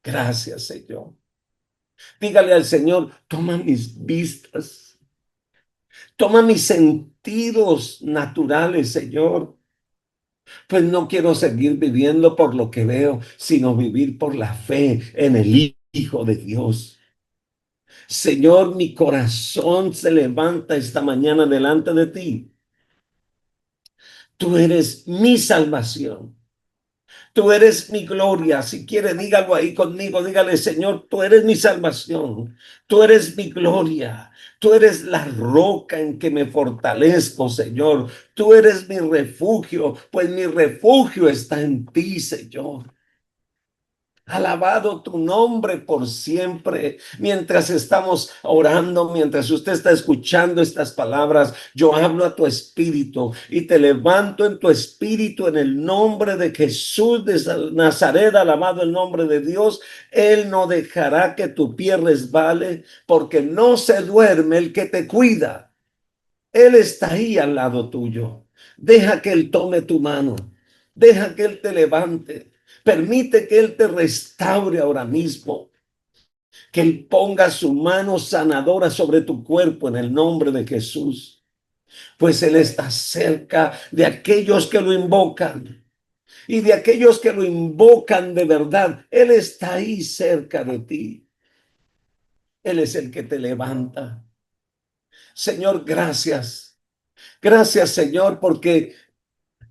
Gracias, Señor. Dígale al Señor, toma mis vistas, toma mis sentidos naturales, Señor. Pues no quiero seguir viviendo por lo que veo, sino vivir por la fe en el Hijo de Dios. Señor, mi corazón se levanta esta mañana delante de ti. Tú eres mi salvación. Tú eres mi gloria. Si quiere, dígalo ahí conmigo. Dígale, Señor, tú eres mi salvación. Tú eres mi gloria. Tú eres la roca en que me fortalezco, Señor. Tú eres mi refugio, pues mi refugio está en ti, Señor. Alabado tu nombre por siempre. Mientras estamos orando, mientras usted está escuchando estas palabras, yo hablo a tu espíritu y te levanto en tu espíritu en el nombre de Jesús de Nazaret. Alabado el nombre de Dios. Él no dejará que tu pie resbale, porque no se duerme el que te cuida. Él está ahí al lado tuyo. Deja que Él tome tu mano. Deja que Él te levante. Permite que Él te restaure ahora mismo. Que Él ponga su mano sanadora sobre tu cuerpo en el nombre de Jesús. Pues Él está cerca de aquellos que lo invocan. Y de aquellos que lo invocan de verdad. Él está ahí cerca de ti. Él es el que te levanta. Señor, gracias. Gracias, Señor, porque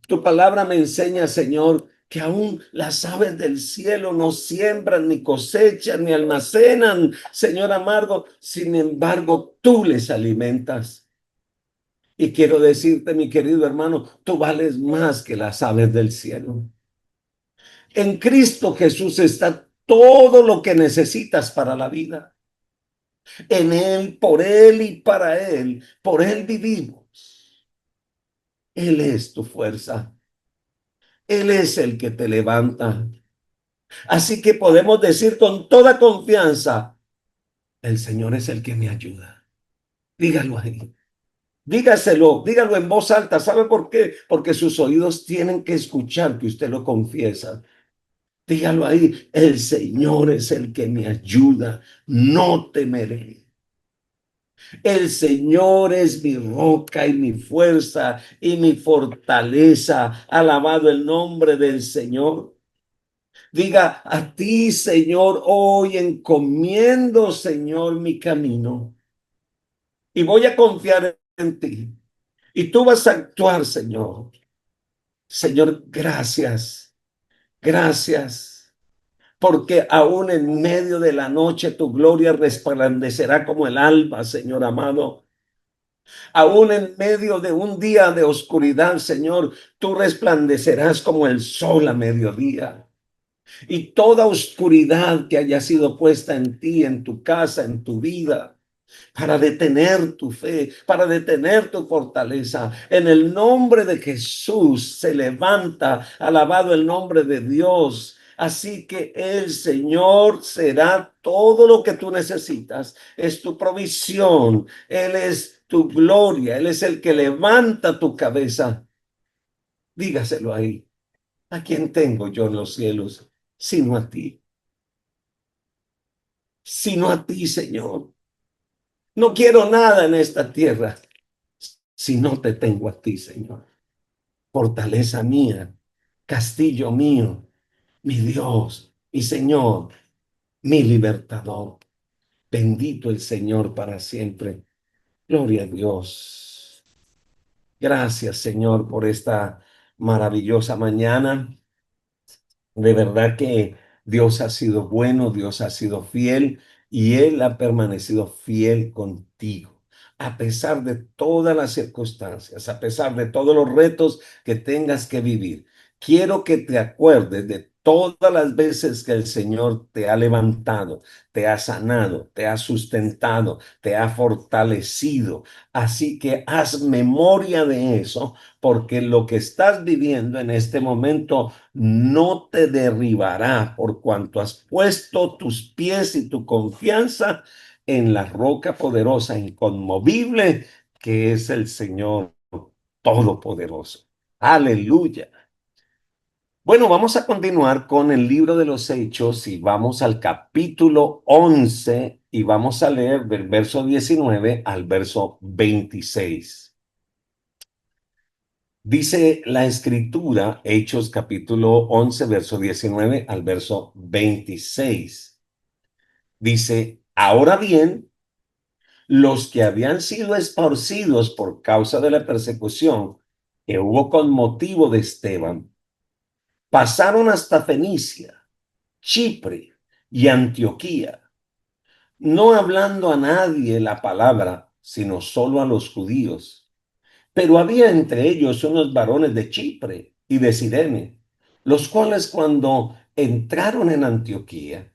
tu palabra me enseña, Señor, que aún las aves del cielo no siembran, ni cosechan, ni almacenan, Señor amado. Sin embargo, tú les alimentas. Y quiero decirte, mi querido hermano, tú vales más que las aves del cielo. En Cristo Jesús está todo lo que necesitas para la vida. En Él, por Él y para Él, por Él vivimos. Él es tu fuerza. Él es el que te levanta. Así que podemos decir con toda confianza, el Señor es el que me ayuda. Dígalo ahí. Dígaselo, dígalo en voz alta. ¿Sabe por qué? Porque sus oídos tienen que escuchar que usted lo confiesa. Dígalo ahí, el Señor es el que me ayuda, no temeré. El Señor es mi roca y mi fuerza y mi fortaleza. Alabado el nombre del Señor. Diga, a ti, Señor, hoy encomiendo, Señor, mi camino y voy a confiar en ti. Y tú vas a actuar, Señor. Señor, gracias, gracias, porque aún en medio de la noche tu gloria resplandecerá como el alba, Señor amado. Aún en medio de un día de oscuridad, Señor, tú resplandecerás como el sol a mediodía. Y toda oscuridad que haya sido puesta en ti, en tu casa, en tu vida, para detener tu fe, para detener tu fortaleza. En el nombre de Jesús se levanta, alabado el nombre de Dios. Así que el Señor será todo lo que tú necesitas. Es tu provisión. Él es tu gloria. Él es el que levanta tu cabeza. Dígaselo ahí. ¿A quién tengo yo en los cielos? Sino a ti. Sino a ti, Señor. No quiero nada en esta tierra si no te tengo a ti, Señor. Fortaleza mía, castillo mío, mi Dios, mi Señor, mi libertador. Bendito el Señor para siempre. Gloria a Dios. Gracias, Señor, por esta maravillosa mañana. De verdad que Dios ha sido bueno, Dios ha sido fiel y Él ha permanecido fiel contigo. A pesar de todas las circunstancias, a pesar de todos los retos que tengas que vivir, quiero que te acuerdes de todas las veces que el Señor te ha levantado, te ha sanado, te ha sustentado, te ha fortalecido. Así que haz memoria de eso, porque lo que estás viviendo en este momento no te derribará por cuanto has puesto tus pies y tu confianza en la roca poderosa, inconmovible, que es el Señor Todopoderoso. Aleluya. Bueno, vamos a continuar con el libro de los Hechos y vamos al capítulo 11 y vamos a leer del verso 19 al verso 26. Dice la escritura, Hechos capítulo 11, verso 19 al verso 26. Dice, ahora bien, los que habían sido esparcidos por causa de la persecución que hubo con motivo de Esteban, pasaron hasta Fenicia, Chipre y Antioquía, no hablando a nadie la palabra, sino solo a los judíos. Pero había entre ellos unos varones de Chipre y de Cirene, los cuales cuando entraron en Antioquía,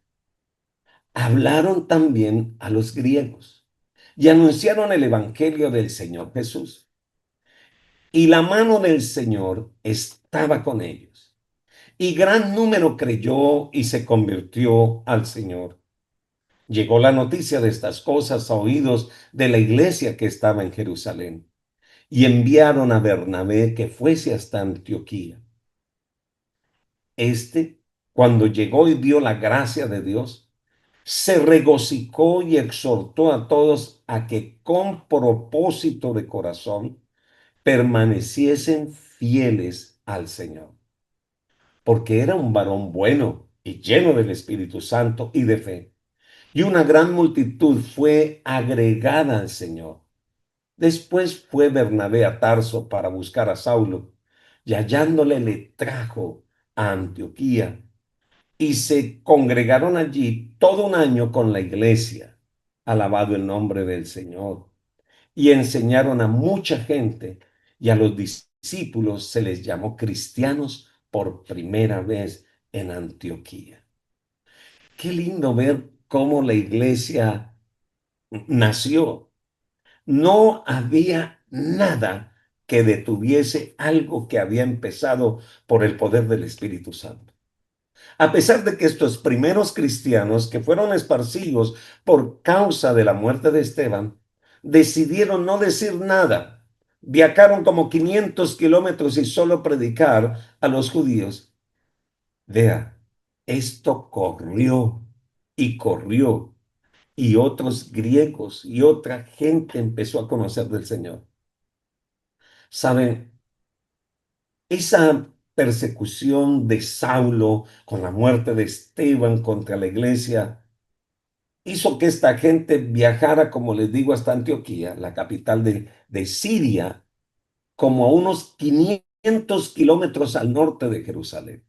hablaron también a los griegos y anunciaron el evangelio del Señor Jesús. Y la mano del Señor estaba con ellos. Y gran número creyó y se convirtió al Señor. Llegó la noticia de estas cosas a oídos de la iglesia que estaba en Jerusalén, y enviaron a Bernabé que fuese hasta Antioquía. Este, cuando llegó y vio la gracia de Dios, se regocijó y exhortó a todos a que con propósito de corazón permaneciesen fieles al Señor, porque era un varón bueno y lleno del Espíritu Santo y de fe. Y una gran multitud fue agregada al Señor. Después fue Bernabé a Tarso para buscar a Saulo, y hallándole le trajo a Antioquía, y se congregaron allí todo un año con la iglesia, alabado el nombre del Señor, y enseñaron a mucha gente, y a los discípulos se les llamó cristianos por primera vez en Antioquía. Qué lindo ver cómo la iglesia nació. No había nada que detuviese algo que había empezado por el poder del Espíritu Santo. A pesar de que estos primeros cristianos que fueron esparcidos por causa de la muerte de Esteban, decidieron no decir nada. Viajaron como 500 kilómetros y solo predicar a los judíos. Vea, esto corrió y corrió, y otros griegos y otra gente empezó a conocer del Señor. ¿Saben? Esa persecución de Saulo con la muerte de Esteban contra la iglesia hizo que esta gente viajara, como les digo, hasta Antioquía, la capital de Siria, como a unos 500 kilómetros al norte de Jerusalén.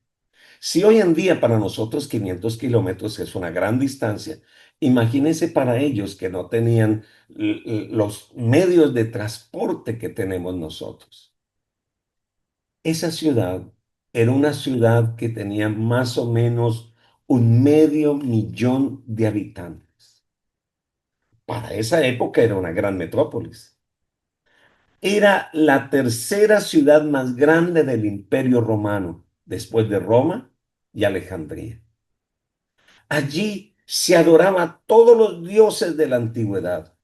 Si hoy en día para nosotros 500 kilómetros es una gran distancia, imagínense para ellos que no tenían los medios de transporte que tenemos nosotros. Esa ciudad era una ciudad que tenía más o menos 500,000 de habitantes. Para esa época era una gran metrópolis. Era la tercera ciudad más grande del Imperio Romano, después de Roma y Alejandría. Allí se adoraba a todos los dioses de la antigüedad.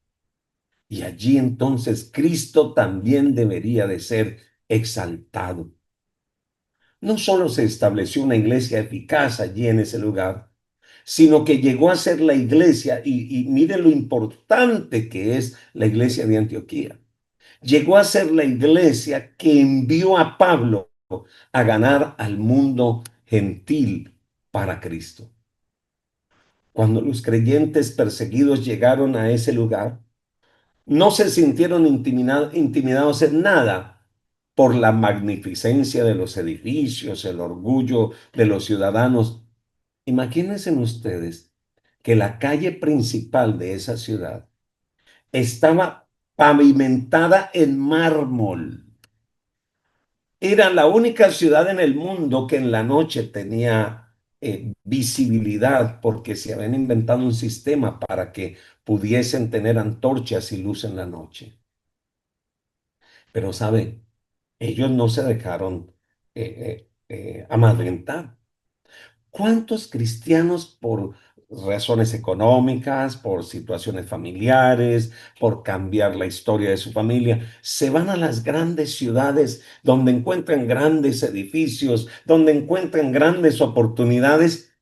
Y allí entonces Cristo también debería de ser exaltado. No solo se estableció una iglesia eficaz allí en ese lugar, sino que llegó a ser la iglesia, y mire lo importante que es la iglesia de Antioquía. Llegó a ser la iglesia que envió a Pablo a ganar al mundo gentil para Cristo. Cuando los creyentes perseguidos llegaron a ese lugar, no se sintieron intimidados en nada por la magnificencia de los edificios, el orgullo de los ciudadanos. Imagínense ustedes que la calle principal de esa ciudad estaba pavimentada en mármol. Era la única ciudad en el mundo que en la noche tenía visibilidad, porque se habían inventado un sistema para que pudiesen tener antorchas y luz en la noche. Pero, ¿sabe? Ellos no se dejaron amedrentar. ¿Cuántos cristianos por razones económicas, por situaciones familiares, por cambiar la historia de su familia, se van a las grandes ciudades donde encuentran grandes edificios, donde encuentran grandes oportunidades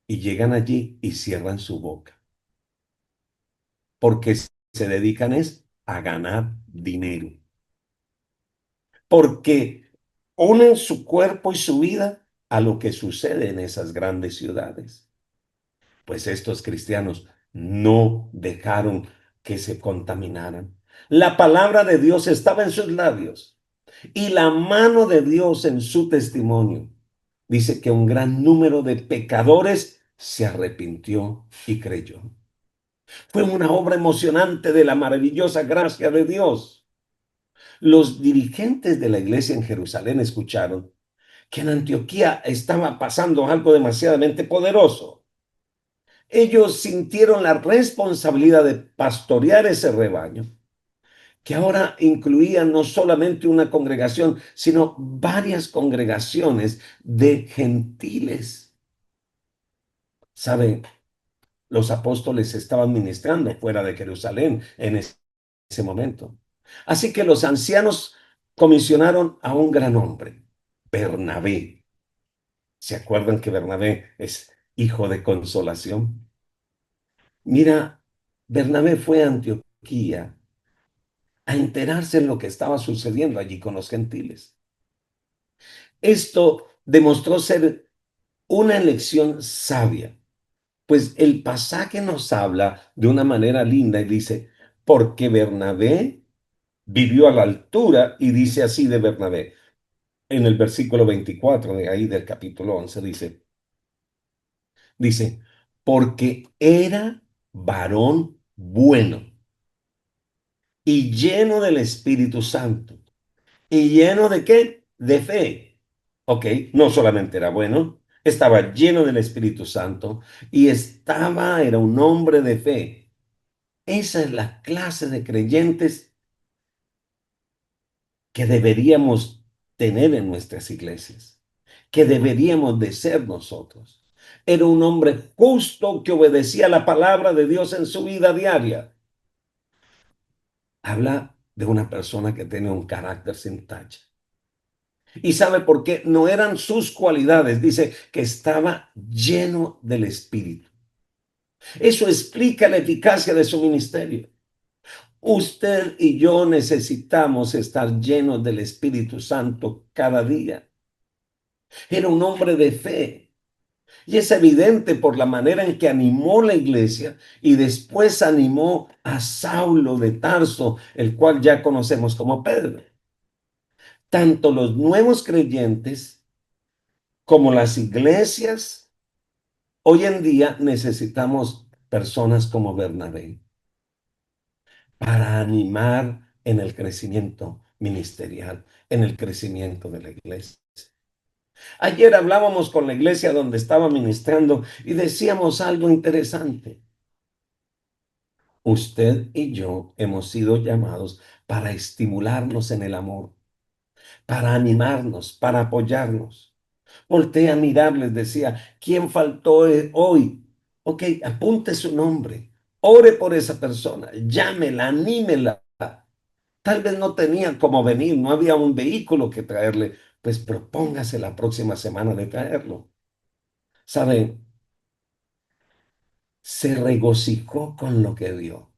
y llegan allí y cierran su boca, porque se dedican es a ganar dinero, porque unen su cuerpo y su vida a lo que sucede en esas grandes ciudades. Pues estos cristianos no dejaron que se contaminaran. La palabra de Dios estaba en sus labios y la mano de Dios en su testimonio. Dice que un gran número de pecadores se arrepintió y creyó. Fue una obra emocionante de la maravillosa gracia de Dios. Los dirigentes de la iglesia en Jerusalén escucharon que en Antioquía estaba pasando algo demasiadamente poderoso. Ellos sintieron la responsabilidad de pastorear ese rebaño, que ahora incluía no solamente una congregación, sino varias congregaciones de gentiles. ¿Sabe? Los apóstoles estaban ministrando fuera de Jerusalén en ese momento. Así que los ancianos comisionaron a un gran hombre, Bernabé. ¿Se acuerdan que Bernabé es hijo de consolación? Mira, Bernabé fue a Antioquía a enterarse de lo que estaba sucediendo allí con los gentiles. Esto demostró ser una elección sabia, pues el pasaje nos habla de una manera linda y dice, porque Bernabé vivió a la altura, y dice así de Bernabé, en el versículo 24 de ahí del capítulo 11, dice, porque era varón bueno y lleno del Espíritu Santo. ¿Y lleno de qué? De fe. Ok, no solamente era bueno, estaba lleno del Espíritu Santo y era un hombre de fe. Esa es la clase de creyentes que deberíamos tener en nuestras iglesias, que deberíamos de ser nosotros. Era un hombre justo que obedecía la palabra de Dios en su vida diaria. Habla de una persona que tiene un carácter sin tacha. ¿Y sabe por qué? No eran sus cualidades. Dice que estaba lleno del Espíritu. Eso explica la eficacia de su ministerio. Usted y yo necesitamos estar llenos del Espíritu Santo cada día. Era un hombre de fe. Y es evidente por la manera en que animó la iglesia y después animó a Saulo de Tarso, el cual ya conocemos como Pedro. Tanto los nuevos creyentes como las iglesias, hoy en día necesitamos personas como Bernabé para animar en el crecimiento ministerial, en el crecimiento de la iglesia. Ayer hablábamos con la iglesia donde estaba ministrando y decíamos algo interesante. Usted y yo hemos sido llamados para estimularnos en el amor, para animarnos, para apoyarnos. Volté a mirarles, decía, ¿quién faltó hoy? Ok, apunte su nombre, ore por esa persona, llámela, anímela. Tal vez no tenía cómo venir, no había un vehículo que traerle, pues propóngase la próxima semana de traerlo. ¿Sabe? Se regocijó con lo que vio.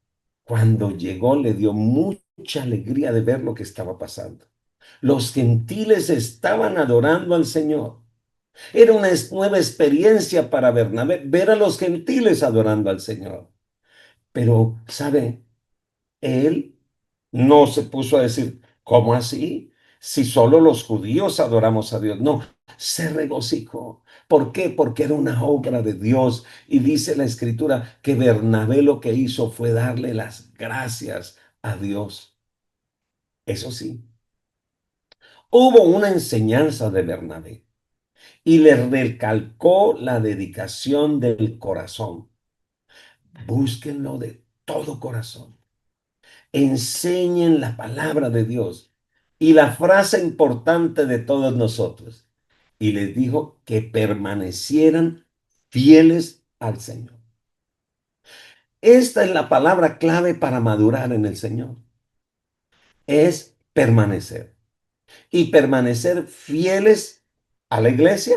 Cuando llegó le dio mucha alegría de ver lo que estaba pasando. Los gentiles estaban adorando al Señor. Era una nueva experiencia para Bernabé, ver a los gentiles adorando al Señor. Pero, ¿sabe? Él no se puso a decir, ¿cómo así? Si solo los judíos adoramos a Dios. No, se regocijó. ¿Por qué? Porque era una obra de Dios. Y dice la escritura que Bernabé lo que hizo fue darle las gracias a Dios. Eso sí, hubo una enseñanza de Bernabé y le recalcó la dedicación del corazón. Búsquenlo de todo corazón. Enseñen la palabra de Dios. Y la frase importante de todos nosotros. Y les dijo que permanecieran fieles al Señor. Esta es la palabra clave para madurar en el Señor. Es permanecer. Y permanecer fieles a la iglesia,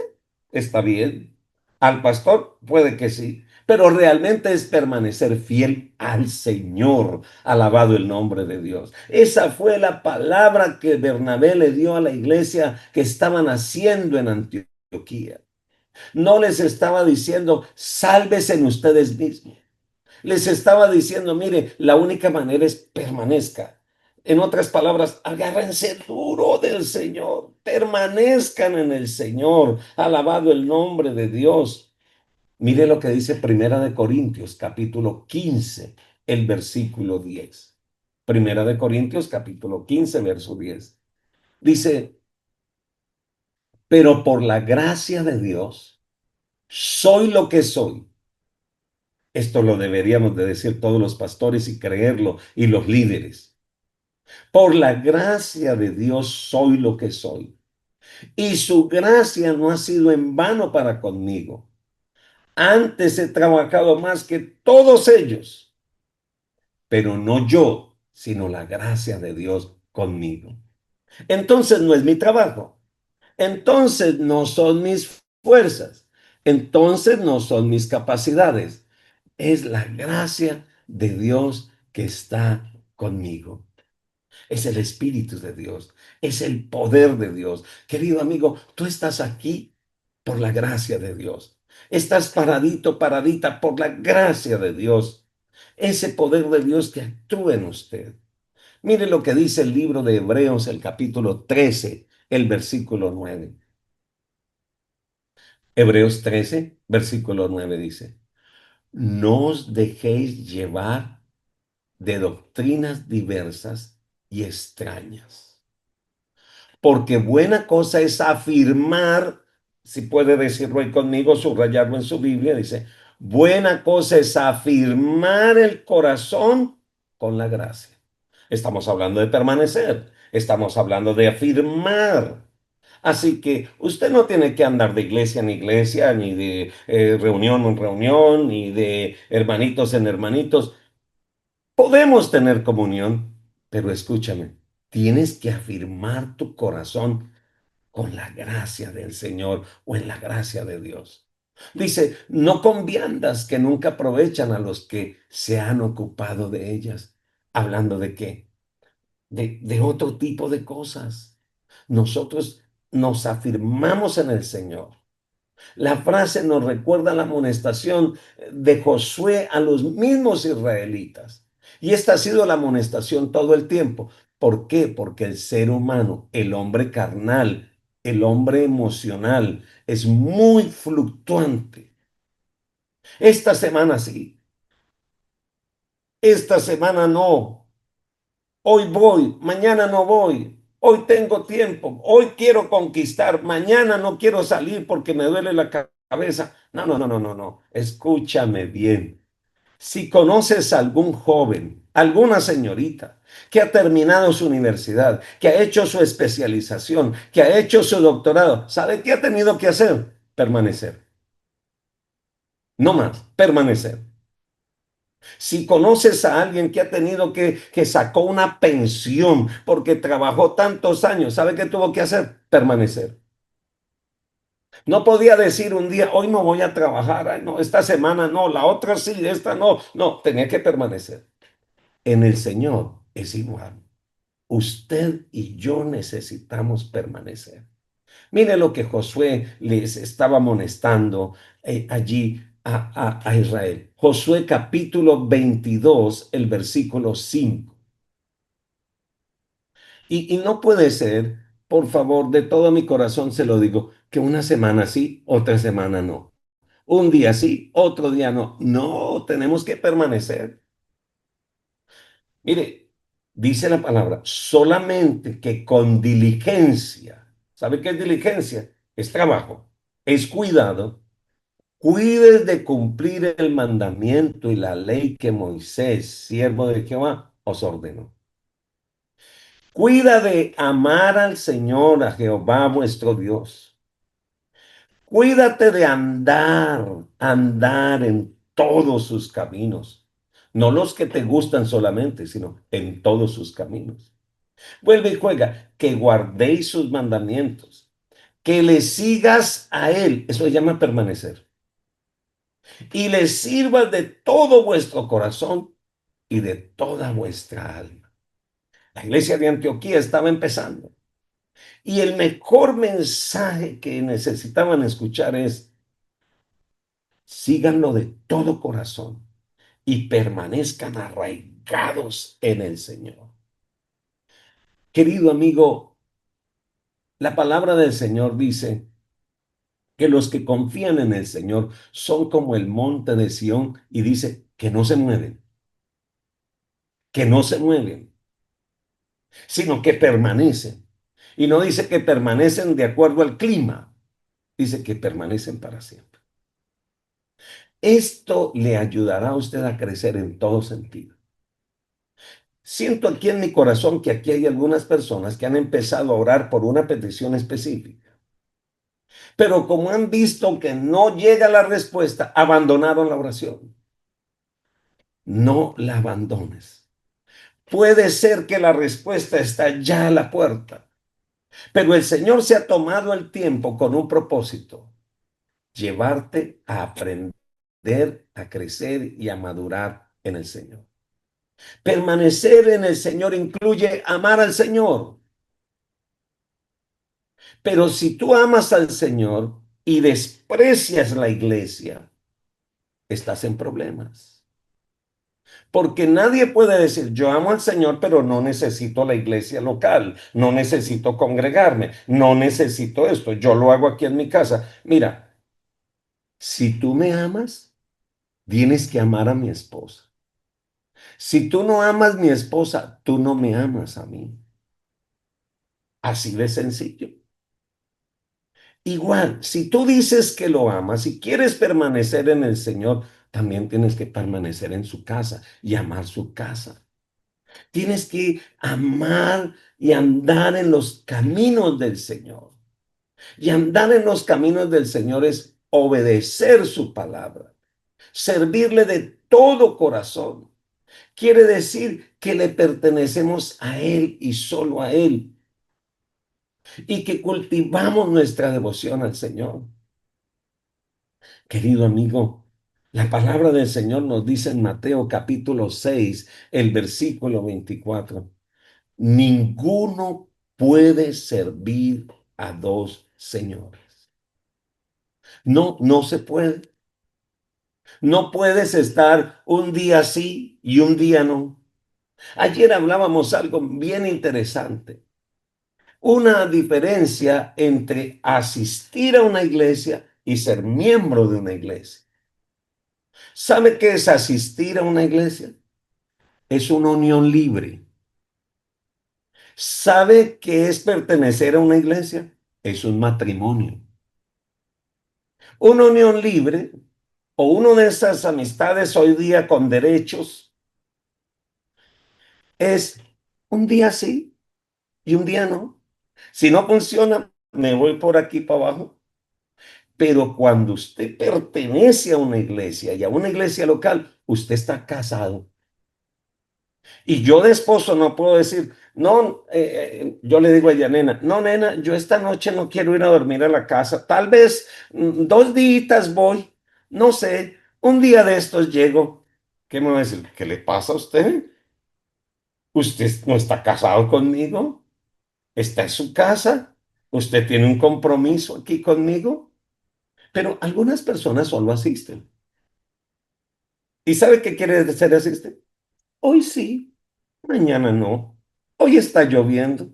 está bien. Al pastor, puede que sí. Pero realmente es permanecer fiel al Señor. Alabado el nombre de Dios. Esa fue la palabra que Bernabé le dio a la iglesia que estaban haciendo en Antioquía. No les estaba diciendo, sálvese en ustedes mismos. Les estaba diciendo, mire, la única manera es permanezca. En otras palabras, agárrense duro del Señor, permanezcan en el Señor, alabado el nombre de Dios. Mire lo que dice Primera de Corintios, capítulo 15, el versículo 10. Primera de Corintios, capítulo 15, verso 10. Dice, pero por la gracia de Dios, soy lo que soy. Esto lo deberíamos de decir todos los pastores y creerlo, y los líderes. Por la gracia de Dios soy lo que soy. Y su gracia no ha sido en vano para conmigo. Antes he trabajado más que todos ellos, pero no yo, sino la gracia de Dios conmigo. Entonces no es mi trabajo. Entonces no son mis fuerzas. Entonces no son mis capacidades. Es la gracia de Dios que está conmigo. Es el Espíritu de Dios, es el poder de Dios. Querido amigo, tú estás aquí por la gracia de Dios. Estás paradito, paradita por la gracia de Dios. Ese poder de Dios que actúa en usted. Mire lo que dice el libro de Hebreos, el capítulo 13, el versículo 9. Hebreos 13, versículo 9 dice, no os dejéis llevar de doctrinas diversas y extrañas. Porque buena cosa es afirmar, si puede decirlo ahí conmigo, subrayarlo en su Biblia, dice, buena cosa es afirmar el corazón con la gracia. Estamos hablando de permanecer, estamos hablando de afirmar. Así que usted no tiene que andar de iglesia en iglesia, ni de reunión en reunión, ni de hermanitos en hermanitos. Podemos tener comunión, pero escúchame, tienes que afirmar tu corazón con la gracia del Señor o en la gracia de Dios. Dice, no con viandas que nunca aprovechan a los que se han ocupado de ellas. ¿Hablando de qué? De otro tipo de cosas. Nosotros nos afirmamos en el Señor. La frase nos recuerda la amonestación de Josué a los mismos israelitas. Y esta ha sido la amonestación todo el tiempo. ¿Por qué? Porque el ser humano, el hombre carnal, el hombre emocional, es muy fluctuante. Esta semana sí, esta semana no. Hoy voy, mañana no voy. Hoy tengo tiempo, hoy quiero conquistar, mañana no quiero salir porque me duele la cabeza. No, no, no, no, no, no. Escúchame bien. Si conoces a algún joven, alguna señorita que ha terminado su universidad, que ha hecho su especialización, que ha hecho su doctorado, ¿sabe qué ha tenido que hacer? Permanecer. No más, permanecer. Si conoces a alguien que ha tenido que sacó una pensión porque trabajó tantos años, ¿sabe qué tuvo que hacer? Permanecer. No podía decir un día, hoy no voy a trabajar, ay, no, esta semana no, la otra sí, esta no. No, tenía que permanecer. En el Señor es igual. Usted y yo necesitamos permanecer. Mire lo que Josué les estaba amonestando allí a Israel. Josué capítulo 22, el versículo 5. Y no puede ser, por favor, de todo mi corazón se lo digo, que una semana sí, otra semana no. Un día sí, otro día no. No, tenemos que permanecer. Mire, dice la palabra, solamente que con diligencia. ¿Sabe qué es diligencia? Es trabajo, es cuidado. Cuides de cumplir el mandamiento y la ley que Moisés, siervo de Jehová, os ordenó. Cuida de amar al Señor, a Jehová vuestro Dios. Cuídate de andar en todos sus caminos. No los que te gustan solamente, sino en todos sus caminos. Vuelve y juega, que guardéis sus mandamientos, que le sigas a él, eso se llama permanecer, y le sirvas de todo vuestro corazón y de toda vuestra alma. La iglesia de Antioquía estaba empezando y el mejor mensaje que necesitaban escuchar es: síganlo de todo corazón y permanezcan arraigados en el Señor. Querido amigo, la palabra del Señor dice que los que confían en el Señor son como el monte de Sión, y dice que no se mueven, que no se mueven, sino que permanecen. Y no dice que permanecen de acuerdo al clima, dice que permanecen para siempre. Esto le ayudará a usted a crecer en todo sentido. Siento aquí en mi corazón que aquí hay algunas personas que han empezado a orar por una petición específica, pero como han visto que no llega la respuesta, abandonaron la oración. No la abandones. Puede ser que la respuesta está ya a la puerta, pero el Señor se ha tomado el tiempo con un propósito: llevarte a aprender, a crecer y a madurar en el Señor. Permanecer en el Señor incluye amar al Señor. Pero si tú amas al Señor y desprecias la iglesia, estás en problemas. Porque nadie puede decir: yo amo al Señor, pero no necesito la iglesia local, no necesito congregarme, no necesito esto, yo lo hago aquí en mi casa. Mira, si tú me amas, tienes que amar a mi esposa. Si tú no amas a mi esposa, tú no me amas a mí. Así de sencillo. Igual, si tú dices que lo amas y quieres permanecer en el Señor, también tienes que permanecer en su casa y amar su casa. Tienes que amar y andar en los caminos del Señor. Y andar en los caminos del Señor es obedecer su palabra, servirle de todo corazón. Quiere decir que le pertenecemos a Él y solo a Él, y que cultivamos nuestra devoción al Señor. Querido amigo, la palabra del Señor nos dice en Mateo capítulo 6, el versículo 24: ninguno puede servir a dos señores. No, no se puede. No puedes estar un día sí y un día no. Ayer hablábamos algo bien interesante. Una diferencia entre asistir a una iglesia y ser miembro de una iglesia. ¿Sabe qué es asistir a una iglesia? Es una unión libre. ¿Sabe qué es pertenecer a una iglesia? Es un matrimonio. Una unión libre, o una de esas amistades hoy día con derechos, es un día sí y un día no. Si no funciona, me voy por aquí para abajo. Pero cuando usted pertenece a una iglesia y a una iglesia local, usted está casado. Y yo de esposo no puedo decir: no, yo le digo a ella: nena, no, nena, yo esta noche no quiero ir a dormir a la casa. Tal vez 2 días voy, no sé, un día de estos llego. ¿Qué me va a decir? ¿Qué le pasa a usted? ¿Usted no está casado conmigo? ¿Está en su casa? ¿Usted tiene un compromiso aquí conmigo? Pero algunas personas solo asisten. ¿Y sabe qué quiere decir asisten? Hoy sí, mañana no. Hoy está lloviendo.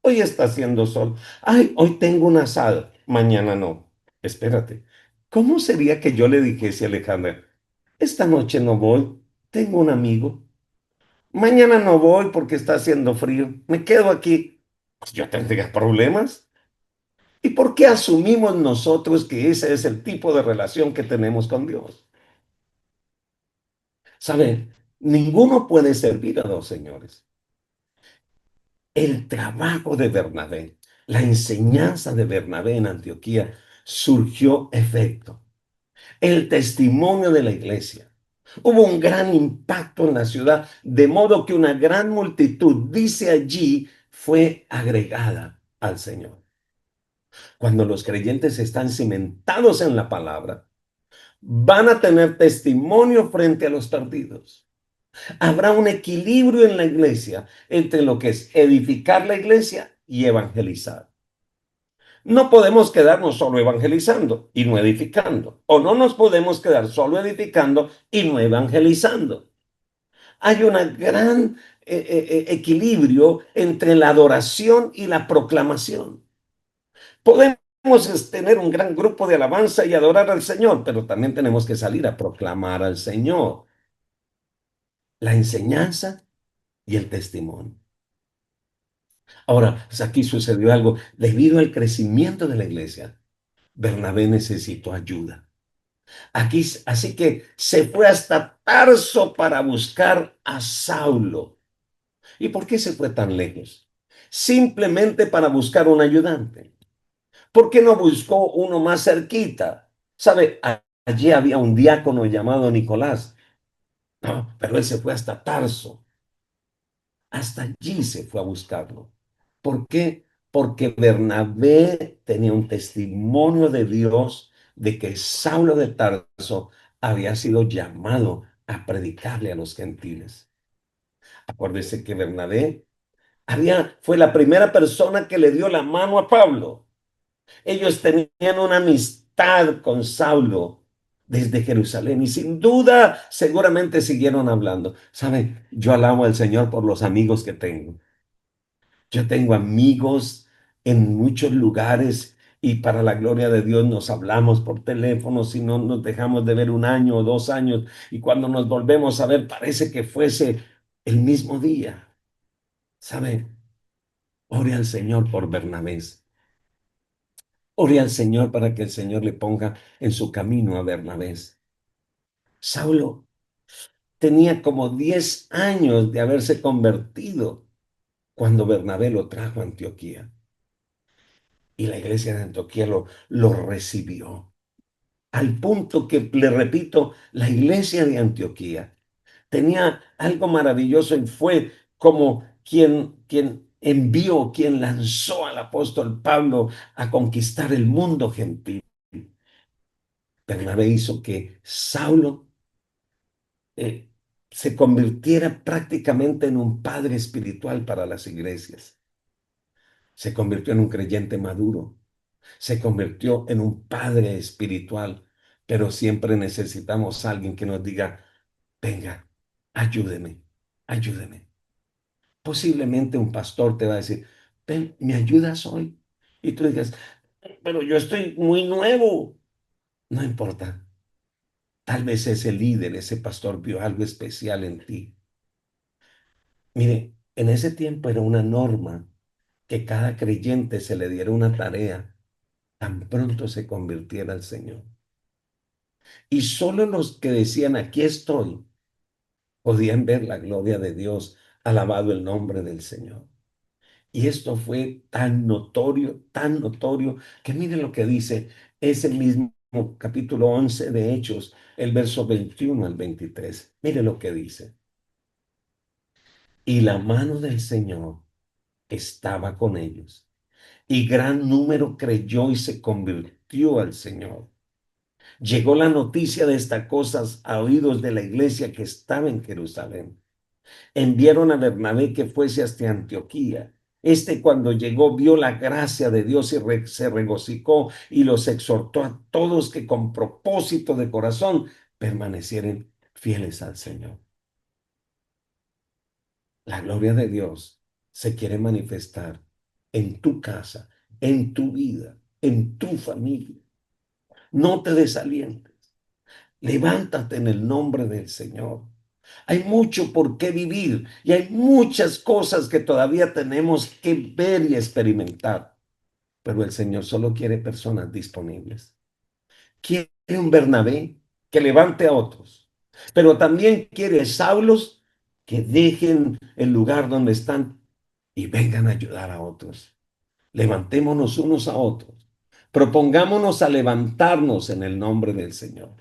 Hoy está haciendo sol. Ay, hoy tengo un asado. Mañana no. Espérate. ¿Cómo sería que yo le dijese a Alejandra: esta noche no voy, tengo un amigo? Mañana no voy porque está haciendo frío. Me quedo aquí. Pues yo tendría problemas. ¿Y por qué asumimos nosotros que ese es el tipo de relación que tenemos con Dios? ¿Saben? Ninguno puede servir a dos señores. El trabajo de Bernabé, la enseñanza de Bernabé en Antioquía surgió efecto. El testimonio de la iglesia. Hubo un gran impacto en la ciudad, de modo que una gran multitud, dice allí, fue agregada al Señor. Cuando los creyentes están cimentados en la palabra, van a tener testimonio frente a los perdidos. Habrá un equilibrio en la iglesia entre lo que es edificar la iglesia y evangelizar. No podemos quedarnos solo evangelizando y no edificando, o no nos podemos quedar solo edificando y no evangelizando. Hay un gran equilibrio entre la adoración y la proclamación. Podemos tener un gran grupo de alabanza y adorar al Señor, pero también tenemos que salir a proclamar al Señor. La enseñanza y el testimonio. Ahora, pues aquí sucedió algo. Debido al crecimiento de la iglesia, Bernabé necesitó ayuda. Aquí, así que se fue hasta Tarso para buscar a Saulo. ¿Y por qué se fue tan lejos? Simplemente para buscar un ayudante. ¿Por qué no buscó uno más cerquita? ¿Sabe? Allí había un diácono llamado Nicolás. No, pero él se fue hasta Tarso. Hasta allí se fue a buscarlo. ¿Por qué? Porque Bernabé tenía un testimonio de Dios de que Saulo de Tarso había sido llamado a predicarle a los gentiles. Acuérdese que Bernabé fue la primera persona que le dio la mano a Pablo. Ellos tenían una amistad con Saulo desde Jerusalén y sin duda seguramente siguieron hablando. ¿Saben? Yo alabo al Señor por los amigos que tengo. Yo tengo amigos en muchos lugares y para la gloria de Dios nos hablamos por teléfono, si no nos dejamos de ver un año o 2 años y cuando nos volvemos a ver parece que fuese el mismo día. ¿Sabe? Ore al Señor por Bernabé. Ore al Señor para que el Señor le ponga en su camino a Bernabé. Saulo tenía como 10 años de haberse convertido cuando Bernabé lo trajo a Antioquía. Y la iglesia de Antioquía lo recibió. Al punto que, le repito, la iglesia de Antioquía tenía algo maravilloso y fue como quien envió, quien lanzó al apóstol Pablo a conquistar el mundo gentil. Bernabé hizo que Saulo eh, se convirtiera prácticamente en un padre espiritual para las iglesias. Se convirtió en un creyente maduro, se convirtió en un padre espiritual, pero siempre necesitamos a alguien que nos diga, venga, ayúdeme, ayúdeme. Posiblemente un pastor te va a decir, ven, ¿me ayudas hoy? Y tú digas, pero yo estoy muy nuevo. No importa, tal vez ese líder, ese pastor vio algo especial en ti. Mire, en ese tiempo era una norma que cada creyente se le diera una tarea tan pronto se convirtiera al Señor. Y solo los que decían, aquí estoy, podían ver la gloria de Dios, alabado el nombre del Señor. Y esto fue tan notorio, que mire lo que dice ese mismo capítulo 11 de Hechos, el verso 21 al 23. Mire lo que dice. Y la mano del Señor estaba con ellos, y gran número creyó y se convirtió al Señor. Llegó la noticia de estas cosas a oídos de la iglesia que estaba en Jerusalén. Enviaron a Bernabé que fuese hasta Antioquía. Cuando llegó vio la gracia de Dios y se regocijó y los exhortó a todos que con propósito de corazón permanecieran fieles al Señor. La gloria de Dios se quiere manifestar en tu casa, en tu vida, en tu familia. No te desalientes. Levántate en el nombre del Señor. Hay mucho por qué vivir y hay muchas cosas que todavía tenemos que ver y experimentar. Pero el Señor solo quiere personas disponibles. Quiere un Bernabé que levante a otros, pero también quiere Saulos que dejen el lugar donde están y vengan a ayudar a otros. Levantémonos unos a otros. Propongámonos a levantarnos en el nombre del Señor.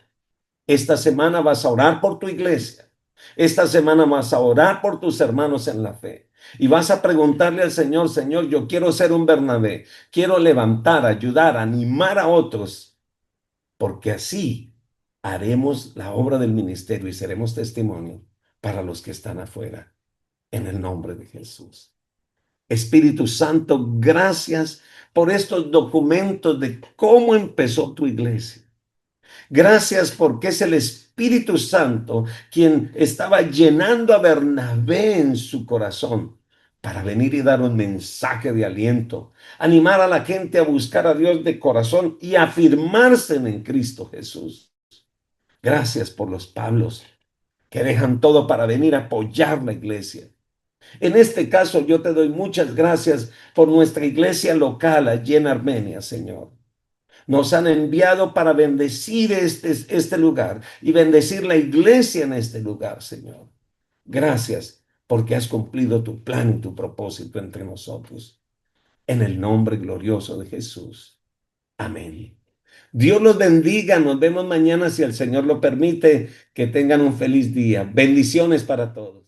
Esta semana vas a orar por tu iglesia. Esta semana vas a orar por tus hermanos en la fe. Y vas a preguntarle al Señor, Señor, yo quiero ser un Bernabé. Quiero levantar, ayudar, animar a otros, porque así haremos la obra del ministerio y seremos testimonio para los que están afuera, en el nombre de Jesús. Espíritu Santo, gracias por estos documentos de cómo empezó tu iglesia. Gracias porque es el Espíritu Santo quien estaba llenando a Bernabé en su corazón para venir y dar un mensaje de aliento, animar a la gente a buscar a Dios de corazón y afirmarse en Cristo Jesús. Gracias por los Pablos que dejan todo para venir a apoyar la iglesia. En este caso, yo te doy muchas gracias por nuestra iglesia local allí en Armenia, Señor. Nos han enviado para bendecir este lugar y bendecir la iglesia en este lugar, Señor. Gracias porque has cumplido tu plan y tu propósito entre nosotros. En el nombre glorioso de Jesús. Amén. Dios los bendiga. Nos vemos mañana si el Señor lo permite. Que tengan un feliz día. Bendiciones para todos.